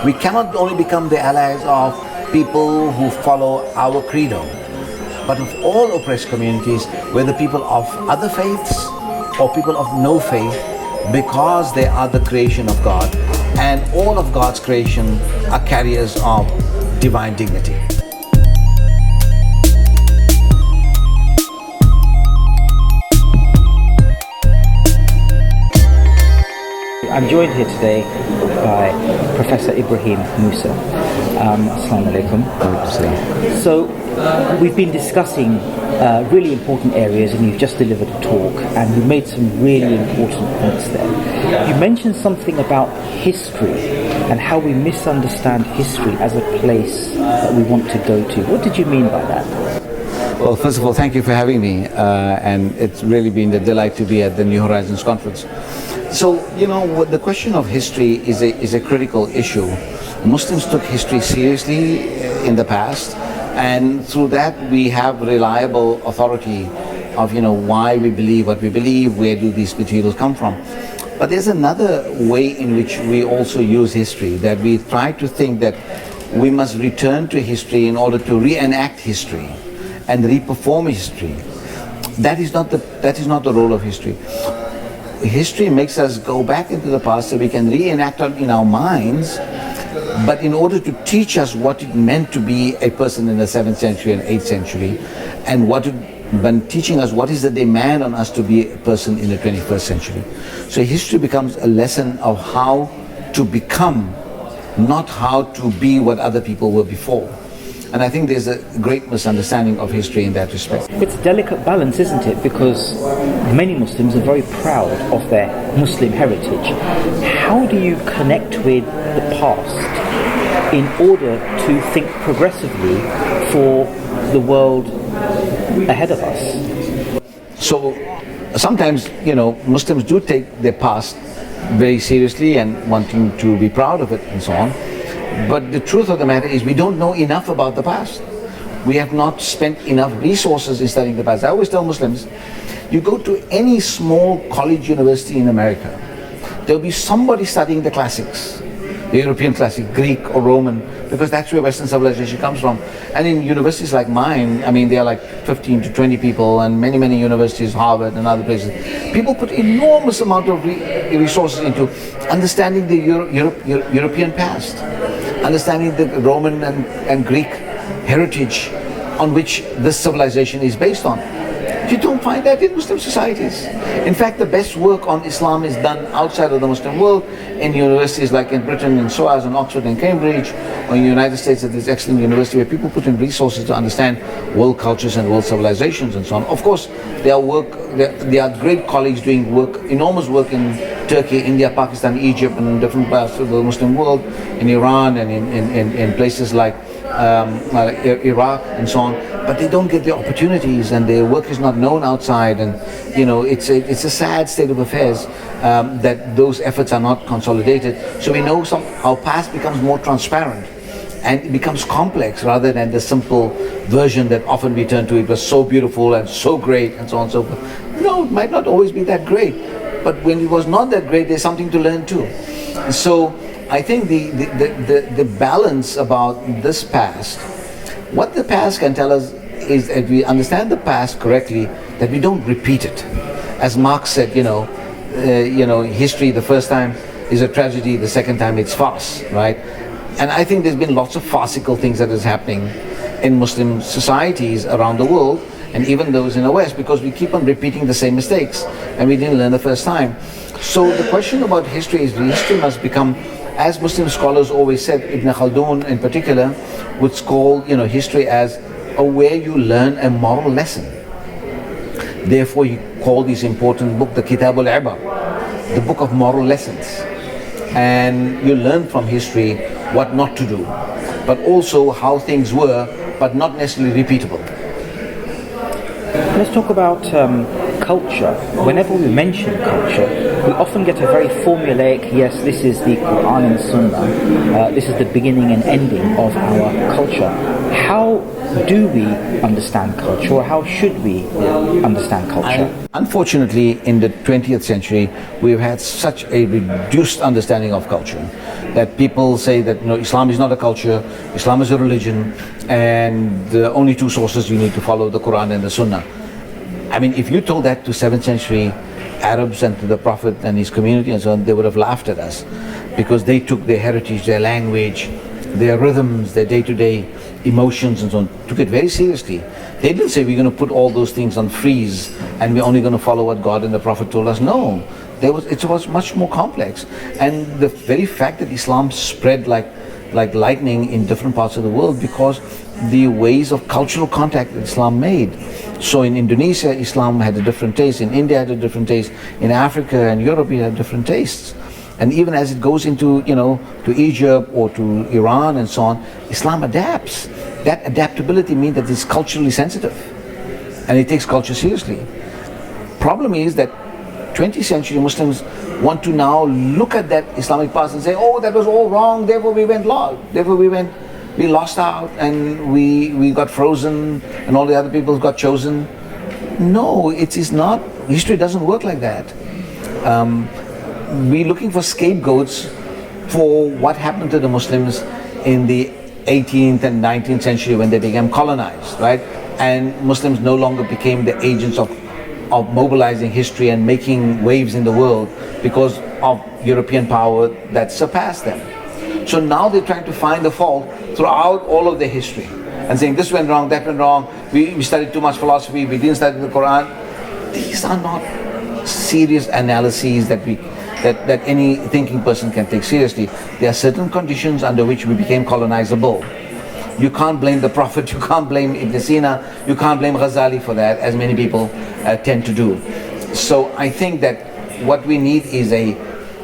We cannot only become the allies of people who follow our credo, but of all oppressed communities, whether people of other faiths or people of no faith, because they are the creation of God, and all of God's creation are carriers of divine dignity. I'm joined here today by Professor Ebrahim Moosa. Assalamu alaikum. So we've been discussing really important areas, and you've just delivered a talk, and you made some really important points there. You mentioned something about history and how we misunderstand history as a place that we want to go to. What did you mean by that? Well, first of all, thank you for having me, and it's really been a delight to be at the New Horizons conference. So, the question of history is a critical issue. Muslims took history seriously in the past, and through that we have reliable authority of, why we believe what we believe, where do these materials come from. But there's another way in which we also use history, that we try to think that we must return to history in order to reenact history and reperform history. That is not the role of history. History makes us go back into the past so we can reenact it in our minds, but in order to teach us what it meant to be a person in the 7th century and 8th century, and when teaching us what is the demand on us to be a person in the 21st century. So history becomes a lesson of how to become, not how to be what other people were before. And I think there's a great misunderstanding of history in that respect. It's a delicate balance, isn't it? Because many Muslims are very proud of their Muslim heritage. How do you connect with the past in order to think progressively for the world ahead of us? So sometimes, Muslims do take their past very seriously and wanting to be proud of it and so on. But the truth of the matter is we don't know enough about the past. We have not spent enough resources in studying the past. I always tell Muslims, you go to any small college university in America, there'll be somebody studying the classics, the European classic, Greek or Roman, because that's where Western civilization comes from. And in universities like mine, there are like 15 to 20 people, and many, many universities, Harvard and other places, people put enormous amount of resources into understanding the European past, understanding the Roman and Greek heritage on which this civilization is based on. You don't find that in Muslim societies. In fact, the best work on Islam is done outside of the Muslim world, in universities like in Britain, in SOAS, and Oxford and Cambridge, or in the United States at this excellent university where people put in resources to understand world cultures and world civilizations and so on. Of course, there are great colleagues doing work, enormous work in Turkey, India, Pakistan, Egypt, and different parts of the Muslim world, in Iran and in places like Iraq and so on, but they don't get the opportunities, and their work is not known outside, and it's a sad state of affairs that those efforts are not consolidated. So we know our past becomes more transparent, and it becomes complex rather than the simple version that often we turn to. It was so beautiful and so great and so on and so forth. No, it might not always be that great, but when it was not that great, there's something to learn too. So I think the balance about this past, what the past can tell us is that we understand the past correctly, that we don't repeat it. As Marx said, history the first time is a tragedy, the second time it's farce, right? And I think there's been lots of farcical things that is happening in Muslim societies around the world, and even those in the West, because we keep on repeating the same mistakes and we didn't learn the first time. So the question about history is, history must become, as Muslim scholars always said, Ibn Khaldun in particular would call history as where you learn a moral lesson. Therefore he called this important book the Kitab al-Ibar, the book of moral lessons. And you learn from history what not to do, but also how things were, but not necessarily repeatable. Let's talk about culture. Whenever we mention culture, we often get a very formulaic, yes, this is the Quran and Sunnah, this is the beginning and ending of our culture. How do we understand culture, or how should we understand culture? Unfortunately, in the 20th century, we've had such a reduced understanding of culture that people say that Islam is not a culture, Islam is a religion, and the only two sources you need to follow, the Quran and the Sunnah. I mean, if you told that to 7th century Arabs and to the Prophet and his community and so on, they would have laughed at us, because they took their heritage, their language, their rhythms, their day-to-day emotions and so on, took it very seriously. They didn't say we're going to put all those things on freeze and we're only going to follow what God and the Prophet told us. No, it was much more complex. And the very fact that Islam spread like lightning in different parts of the world, because the ways of cultural contact that Islam made. So in Indonesia, Islam had a different taste. In India, had a different taste. In Africa and Europe, it had different tastes. And even as it goes into, to Egypt or to Iran and so on, Islam adapts. That adaptability means that it's culturally sensitive, and it takes culture seriously. Problem is that 20th century Muslims want to now look at that Islamic past and say, oh, that was all wrong, therefore we lost out and we got frozen and all the other people got chosen. No, it is not. History doesn't work like that. We're looking for scapegoats for what happened to the Muslims in the 18th and 19th century when they became colonized, right? And Muslims no longer became the agents of mobilizing history and making waves in the world because of European power that surpassed them. So now they're trying to find the fault throughout all of their history and saying this went wrong, that went wrong, we studied too much philosophy, we didn't study the Quran. These are not serious analyses that any thinking person can take seriously. There are certain conditions under which we became colonizable. You can't blame the Prophet, you can't blame Ibn Sina, you can't blame Ghazali for that, as many people tend to do. So I think that what we need is a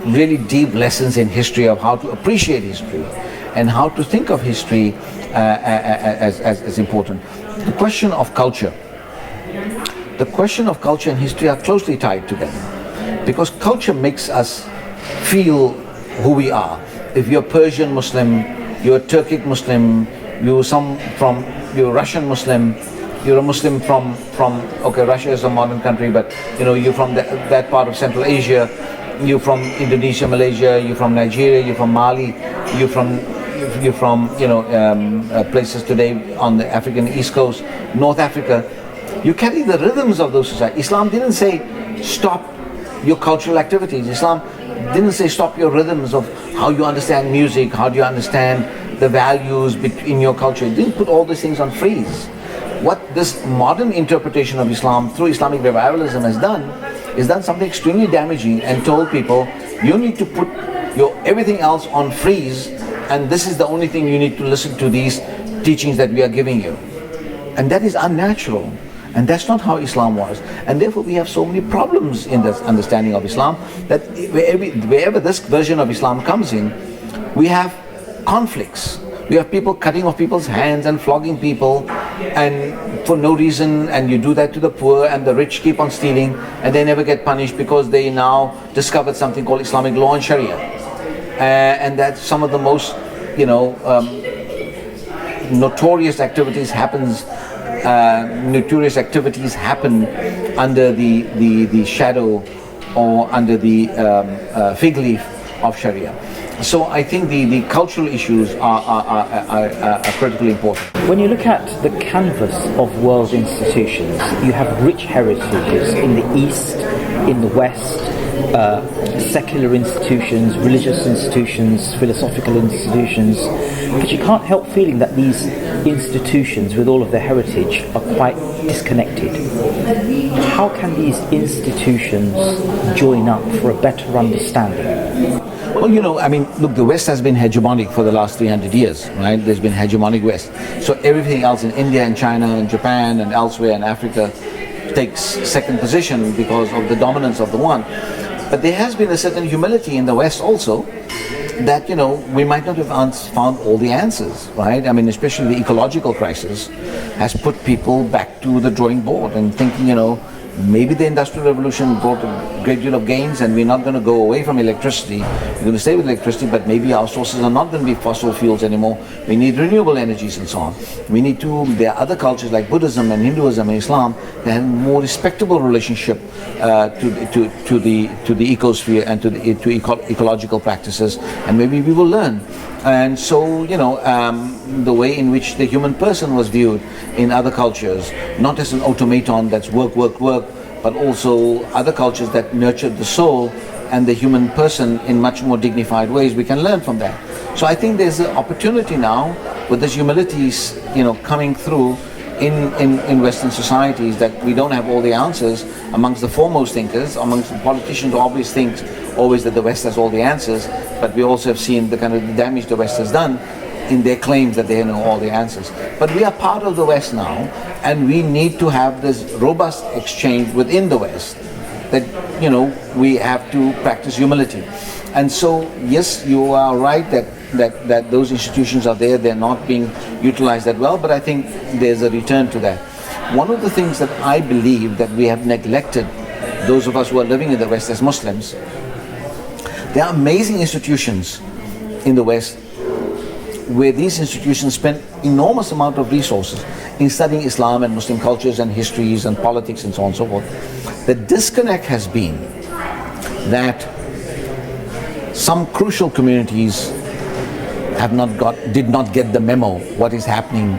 really deep lessons in history of how to appreciate history and how to think of history as important. The question of culture and history are closely tied together, because culture makes us feel who we are. If you're Persian Muslim, you're a Turkic Muslim, you're Russian Muslim, you're a Muslim from Russia is a modern country, but you're from that part of Central Asia, you're from Indonesia, Malaysia, you're from Nigeria, you're from Mali, you're from places today on the African East Coast, North Africa. You carry the rhythms of those societies. Islam didn't say stop your cultural activities. Islam didn't say stop your rhythms of how you understand music, how do you understand the values in your culture. It didn't put all these things on freeze. What this modern interpretation of Islam through Islamic revivalism has done is done something extremely damaging and told people you need to put your everything else on freeze, and this is the only thing you need to listen to, these teachings that we are giving you. And that is unnatural. And that's not how Islam was. And therefore we have so many problems in this understanding of Islam, that wherever this version of Islam comes in, we have conflicts. We have people cutting off people's hands and flogging people and for no reason, and you do that to the poor, and the rich keep on stealing and they never get punished because they now discovered something called Islamic law and Sharia. And that's some of the most notorious activities happen under the shadow or under the fig leaf of Sharia. So I think the cultural issues are critically important. When you look at the canvas of world institutions, you have rich heritages in the East, in the West, secular institutions, religious institutions, philosophical institutions, but you can't help feeling that these institutions, with all of their heritage, are quite disconnected. How can these institutions join up for a better understanding? Well, look, the West has been hegemonic for the last 300 years, right? There's been hegemonic West. So everything else in India and China and Japan and elsewhere in Africa takes second position because of the dominance of the one. But there has been a certain humility in the West also, that we might not have found all the answers, right? Especially the ecological crisis has put people back to the drawing board and thinking, Maybe the Industrial Revolution brought a great deal of gains, and we're not going to go away from electricity. We're going to stay with electricity, but maybe our sources are not going to be fossil fuels anymore. We need renewable energies and so on. There are other cultures like Buddhism and Hinduism and Islam that have more respectable relationship to the ecosphere and to ecological practices, and maybe we will learn. And so, the way in which the human person was viewed in other cultures, not as an automaton that's work, work, work, but also other cultures that nurtured the soul and the human person in much more dignified ways, we can learn from that. So I think there's an opportunity now with this humility, coming through in Western societies, that we don't have all the answers amongst the foremost thinkers, amongst the politicians who always think that the West has all the answers, but we also have seen the kind of damage the West has done in their claims that they know all the answers. But we are part of the West now, and we need to have this robust exchange within the West, that we have to practice humility. And so, yes, you are right that those institutions are there, they're not being utilized that well, but I think there's a return to that. One of the things that I believe that we have neglected, those of us who are living in the West as Muslims, there are amazing institutions in the West where these institutions spend enormous amount of resources in studying Islam and Muslim cultures and histories and politics and so on and so forth. The disconnect has been that some crucial communities did not get the memo what is happening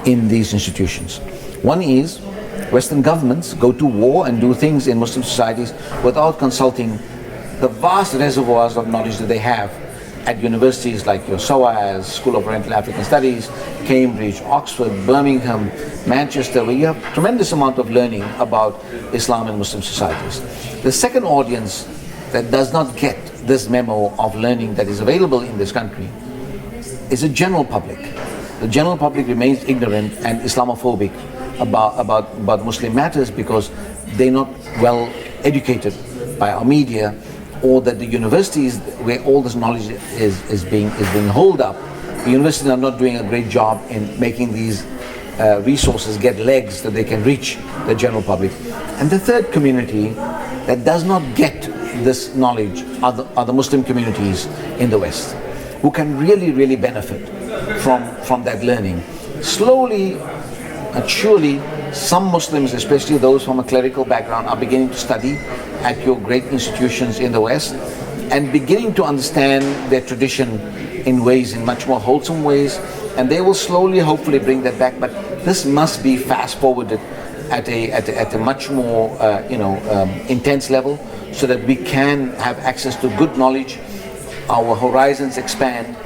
in these institutions. One is Western governments go to war and do things in Muslim societies without consulting the vast reservoirs of knowledge that they have at universities like your SOAS, School of Oriental African Studies, Cambridge, Oxford, Birmingham, Manchester, where you have tremendous amount of learning about Islam and Muslim societies. The second audience that does not get this memo of learning that is available in this country is the general public. The general public remains ignorant and Islamophobic about Muslim matters because they're not well educated by our media, or that the universities where all this knowledge is being holed up, the universities are not doing a great job in making these resources get legs that they can reach the general public. And the third community that does not get this knowledge are the Muslim communities in the West, who can really benefit from that learning. Slowly and surely, some Muslims, especially those from a clerical background, are beginning to study at your great institutions in the West and beginning to understand their tradition in much more wholesome ways, and they will slowly, hopefully, bring that back. But this must be fast forwarded at a much more intense level, so that we can have access to good knowledge, our horizons expand,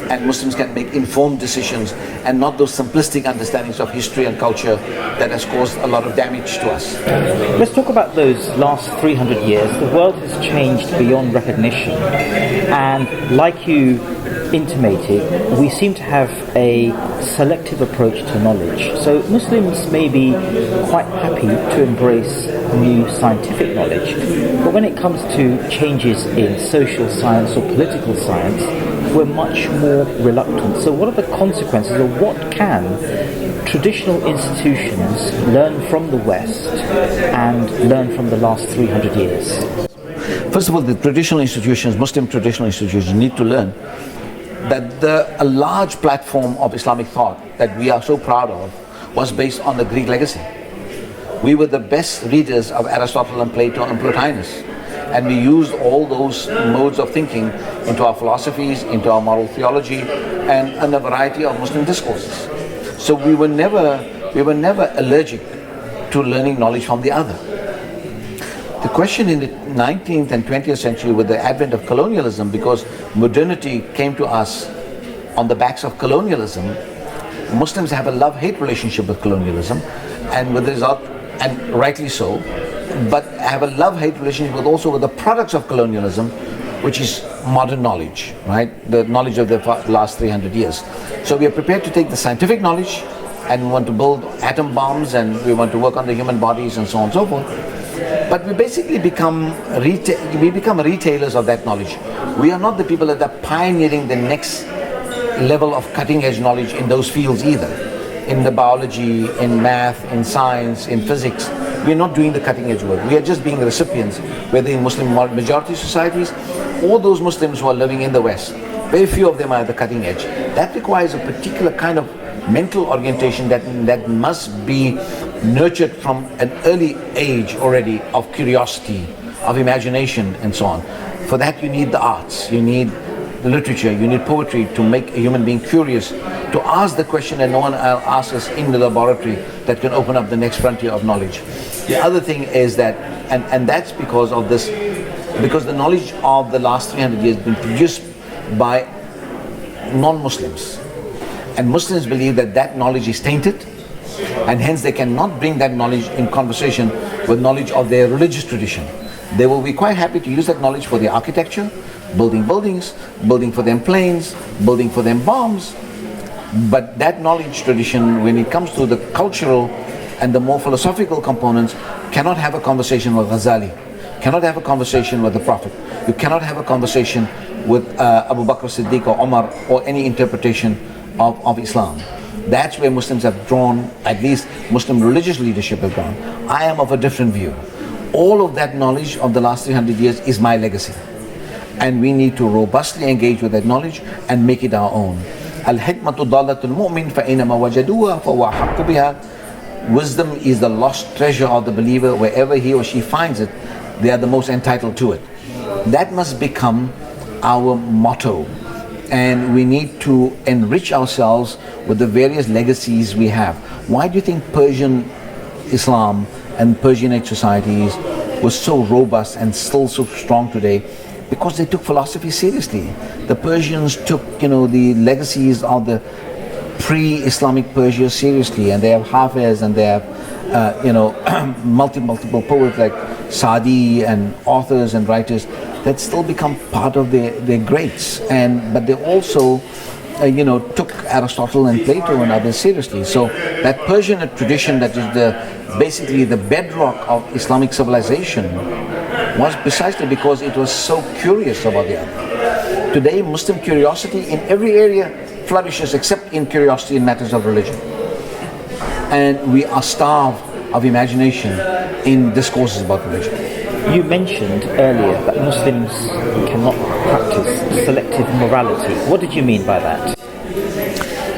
and Muslims can make informed decisions and not those simplistic understandings of history and culture that has caused a lot of damage to us. Let's talk about those last 300 years. The world has changed beyond recognition, and like you intimated, we seem to have a selective approach to knowledge. So Muslims may be quite happy to embrace new scientific knowledge, but when it comes to changes in social science or political science, we're much more reluctant. So what are the consequences, or what can traditional institutions learn from the West and learn from the last 300 years? First of all, the traditional institutions, Muslim traditional institutions, need to learn that a large platform of Islamic thought that we are so proud of was based on the Greek legacy. We were the best readers of Aristotle and Plato and Plotinus, and we used all those modes of thinking into our philosophies, into our moral theology, and a variety of Muslim discourses. So we were never allergic to learning knowledge from the other. The question in the 19th and 20th century, with the advent of colonialism, because modernity came to us on the backs of colonialism, Muslims have a love-hate relationship with colonialism, and with the result, and rightly so, but have a love-hate relationship also with the products of colonialism, which is modern knowledge, right? The knowledge of the last 300 years. So we are prepared to take the scientific knowledge, and we want to build atom bombs, and we want to work on the human bodies and so on and so forth. But we basically become retailers of that knowledge. We are not the people that are pioneering the next level of cutting-edge knowledge in those fields either. In the biology, in math, in science, in physics, we're not doing the cutting edge work. We are just being the recipients, whether in Muslim majority societies, all those Muslims who are living in the West. Very few of them are at the cutting edge. That requires a particular kind of mental orientation that must be nurtured from an early age already, of curiosity, of imagination, and so on. For that you need the arts, you need the literature, you need poetry to make a human being curious, to ask the question that no one else asks us in the laboratory, that can open up the next frontier of knowledge. The other thing is that, and that's because of this, because the knowledge of the last 300 years has been produced by non-Muslims. And Muslims believe that that knowledge is tainted, and hence they cannot bring that knowledge in conversation with knowledge of their religious tradition. They will be quite happy to use that knowledge for their architecture, building buildings, building for them planes, building for them bombs. But that knowledge tradition, when it comes to the cultural and the more philosophical components, cannot have a conversation with Ghazali, cannot have a conversation with the Prophet. You cannot have a conversation with Abu Bakr Siddiq or Omar, or any interpretation of Islam. That's where Muslims have drawn, at least Muslim religious leadership have drawn. I am of a different view. All of that knowledge of the last 300 years is my legacy. And we need to robustly engage with that knowledge and make it our own. Al-hikmatu dalatul mu'min fa'inama wajaduha fahuwa haqqu biha. Wisdom is the lost treasure of the believer. Wherever he or she finds it, they are the most entitled to it. That must become our motto. And we need to enrich ourselves with the various legacies we have. Why do you think Persian Islam and Persianate societies were so robust and still so strong today? Because they took philosophy seriously. The Persians took, the legacies of the pre-Islamic Persia seriously, and they have Hafiz, and they have, multiple poets like Saadi, and authors and writers that still become part of their greats. But they also, took Aristotle and Plato and others seriously. So that Persian tradition, that is basically the bedrock of Islamic civilization, was precisely because it was so curious about the other. Today, Muslim curiosity in every area flourishes, except in curiosity in matters of religion. And we are starved of imagination in discourses about religion. You mentioned earlier that Muslims cannot practice selective morality. What did you mean by that?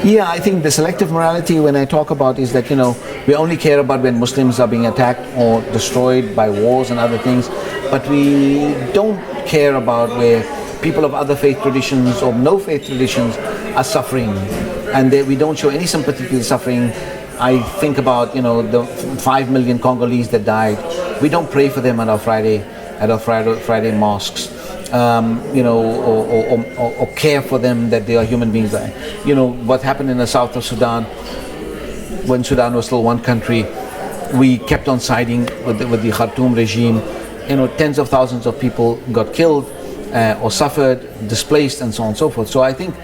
Yeah, I think the selective morality, when I talk about, is that, we only care about when Muslims are being attacked or destroyed by wars and other things, but we don't care about where people of other faith traditions or no faith traditions are suffering, and we don't show any sympathy to the suffering. I think about, the 5 million Congolese that died. We don't pray for them at our Friday mosques. Or care for them, that they are human beings. What happened in the south of Sudan, when Sudan was still one country, we kept on siding with the Khartoum regime. Tens of thousands of people got killed or suffered, displaced, and so on and so forth. So I think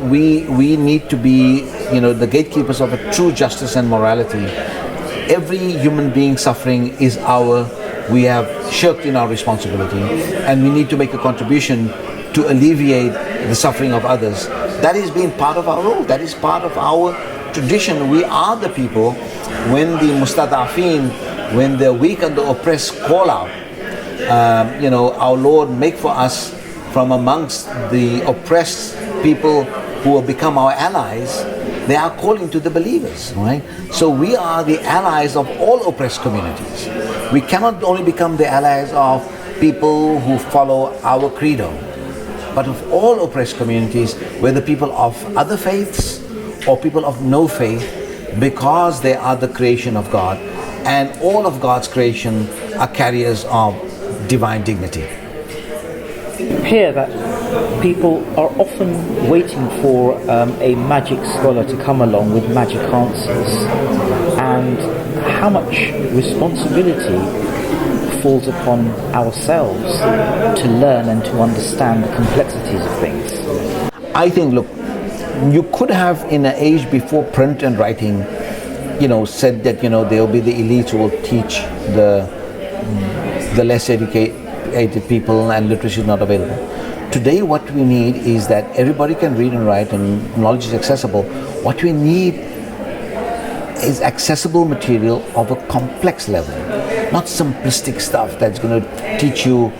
we need to be, the gatekeepers of a true justice and morality. Every human being suffering is we have shirked in our responsibility, and we need to make a contribution to alleviate the suffering of others. That is being part of our role. That is part of our tradition. We are the people, when the mustadafin, when the weak and the oppressed call out, our Lord make for us from amongst the oppressed people who will become our allies. They are calling to the believers, right? So we are the allies of all oppressed communities. We cannot only become the allies of people who follow our credo, but of all oppressed communities, whether people of other faiths or people of no faith, because they are the creation of God, and all of God's creation are carriers of divine dignity. Hear that people are often waiting for a magic scholar to come along with magic answers, and how much responsibility falls upon ourselves to learn and to understand the complexities of things. I think, look, you could have, in an age before print and writing, said that there will be the elites who will teach the less educated people, and literacy is not available. Today what we need is that everybody can read and write, and knowledge is accessible. What we need is accessible material of a complex level, not simplistic stuff that's going to teach you,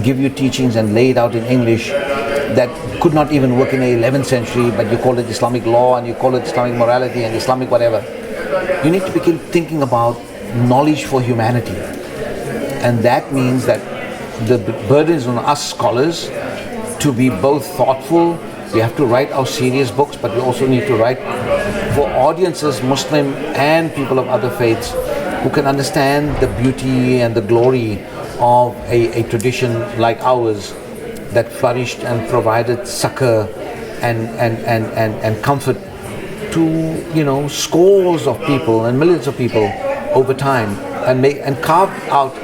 give you teachings and lay it out in English that could not even work in the 11th century, but you call it Islamic law and you call it Islamic morality and Islamic whatever. You need to begin thinking about knowledge for humanity. And that means that the burden is on us scholars to be both thoughtful. We have to write our serious books, but we also need to write for audiences, Muslim and people of other faiths, who can understand the beauty and the glory of a tradition like ours that flourished and provided succor and comfort to scores of people and millions of people over time, and carve out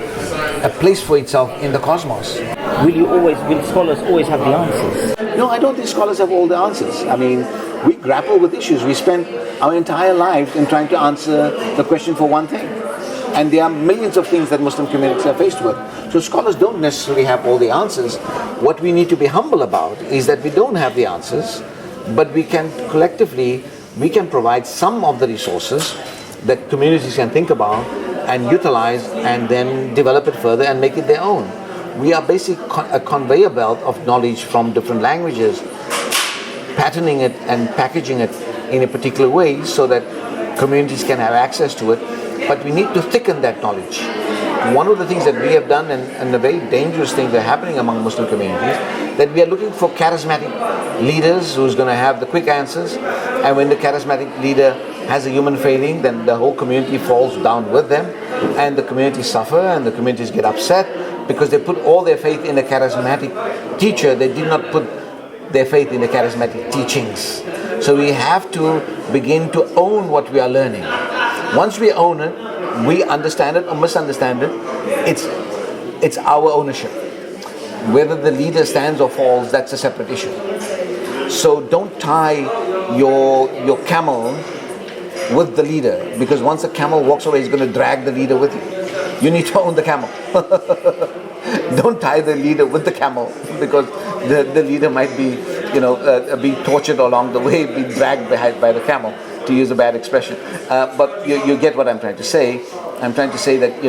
a place for itself in the cosmos. Will scholars always have the answers? No, I don't think scholars have all the answers. I mean, we grapple with issues. We spend our entire lives in trying to answer the question for one thing. And there are millions of things that Muslim communities are faced with. So scholars don't necessarily have all the answers. What we need to be humble about is that we don't have the answers, but we can collectively, provide some of the resources that communities can think about and utilize and then develop it further and make it their own. We are basically a conveyor belt of knowledge from different languages, patterning it and packaging it in a particular way so that communities can have access to it. But we need to thicken that knowledge. One of the things that we have done, and the very dangerous things that are happening among Muslim communities, that we are looking for charismatic leaders who's going to have the quick answers, and when the charismatic leader has a human failing, then the whole community falls down with them, and the communities suffer, and the communities get upset because they put all their faith in a charismatic teacher. They did not put their faith in the charismatic teachings. So we have to begin to own what we are learning. Once we own it, we understand it or misunderstand it, it's our ownership. Whether the leader stands or falls, that's a separate issue. So don't tie your camel with the leader, because once a camel walks away, he's going to drag the leader with you. You need to own the camel. Don't tie the leader with the camel, because the leader might be, be tortured along the way, be dragged by the camel, to use a bad expression. But you get what I'm trying to say. I'm trying to say that,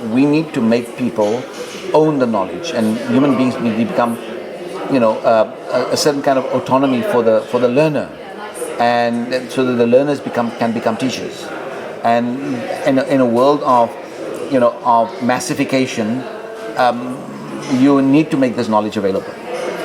we need to make people own the knowledge, and human beings need to become, a certain kind of autonomy for the learner, and so that the learners can become teachers. And in a world of massification, you need to make this knowledge available.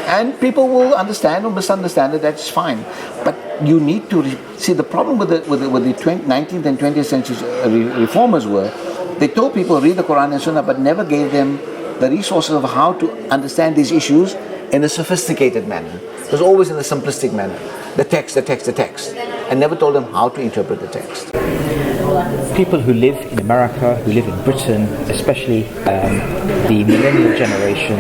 And people will understand or misunderstand it, that's fine. But you need to see the problem with the 19th and 20th century reformers were, they told people read the Quran and Sunnah, but never gave them the resources of how to understand these issues in a sophisticated manner. It was always in a simplistic manner. The text, and never told them how to interpret the text. People who live in America, who live in Britain, especially the millennial generation,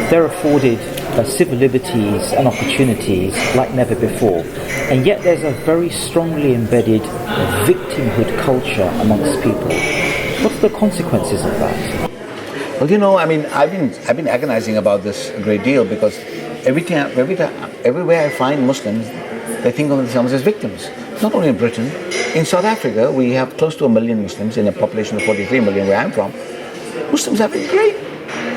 they're afforded civil liberties and opportunities like never before. And yet there's a very strongly embedded victimhood culture amongst people. What's the consequences of that? Well, I've been agonizing about this a great deal, because everywhere I find Muslims, they think of themselves as victims. Not only in Britain, in South Africa, we have close to 1 million Muslims in a population of 43 million where I'm from. Muslims have it great.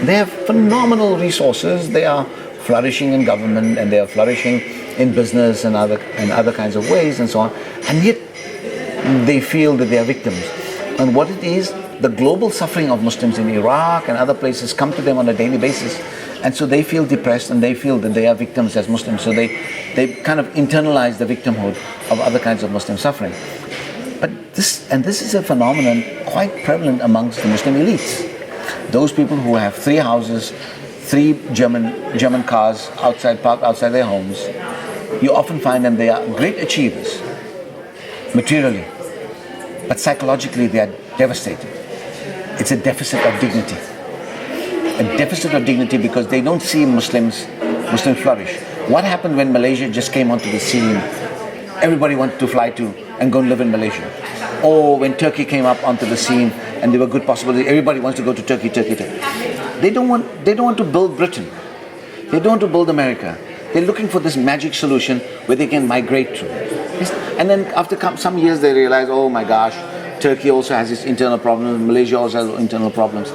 They have phenomenal resources. They are flourishing in government, and they are flourishing in business and other kinds of ways and so on. And yet they feel that they are victims. And what it is, the global suffering of Muslims in Iraq and other places come to them on a daily basis. And so they feel depressed, and they feel that they are victims as Muslims. So they kind of internalize the victimhood of other kinds of Muslim suffering. But this is a phenomenon quite prevalent amongst the Muslim elites. Those people who have 3 houses, 3 German cars parked outside their homes, you often find them, they are great achievers, materially. But psychologically they are devastated. It's a deficit of dignity. A deficit of dignity because they don't see Muslims flourish. What happened when Malaysia just came onto the scene? Everybody wanted to fly to and go and live in Malaysia. Or when Turkey came up onto the scene and there were good possibilities, everybody wants to go to Turkey. They don't want to build Britain. They don't want to build America. They're looking for this magic solution where they can migrate to. And then after some years they realize, oh my gosh, Turkey also has its internal problems, Malaysia also has internal problems.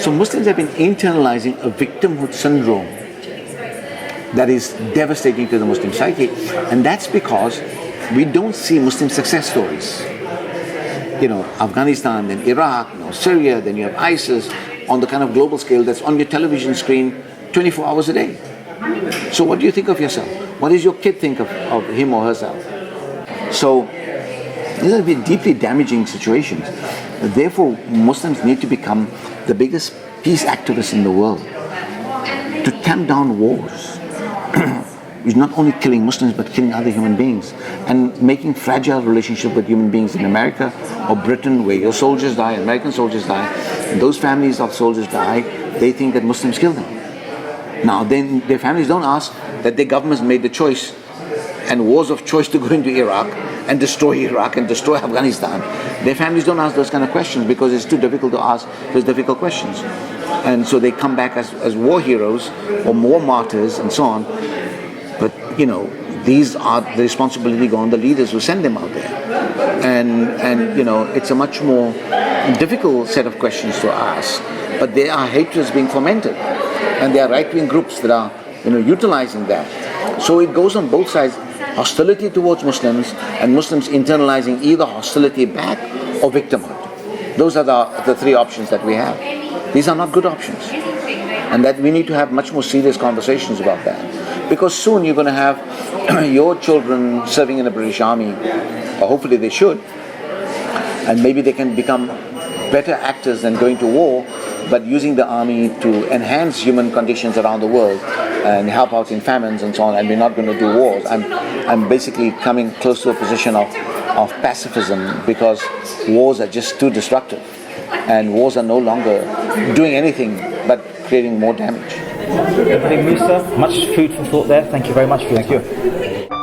So Muslims have been internalizing a victimhood syndrome that is devastating to the Muslim psyche, and that's because we don't see Muslim success stories. You know, Afghanistan, then Iraq, Syria, then you have ISIS on the kind of global scale that's on your television screen 24 hours a day. So what do you think of yourself? What does your kid think of him or herself? So these are deeply damaging situations. Therefore, Muslims need to become the biggest peace activists in the world to tamp down wars. Is not only killing Muslims but killing other human beings and making fragile relationships with human beings in America or Britain, where your soldiers die, American soldiers die, and those families of soldiers die, they think that Muslims kill them. Now then their families don't ask that their governments made the choice and wars of choice to go into Iraq and destroy Afghanistan. Their families don't ask those kind of questions because it's too difficult to ask those difficult questions. And so they come back as war heroes or war martyrs and so on. But, these are the responsibility go on the leaders who send them out there. And it's a much more difficult set of questions to ask. But there are hatreds being fomented. And there are right-wing groups that are, utilizing that. So it goes on both sides. Hostility towards Muslims and Muslims internalizing either hostility back or victimhood. Those are the three options that we have. These are not good options. And that we need to have much more serious conversations about that. Because soon you're going to have your children serving in the British Army, or hopefully they should, and maybe they can become better actors than going to war, but using the army to enhance human conditions around the world and help out in famines and so on, and we're not going to do wars. I'm basically coming close to a position of pacifism, because wars are just too destructive, and wars are no longer doing anything but creating more damage. Ebrahim Moosa, much food for thought there. Thank you very much for your time. Thank you.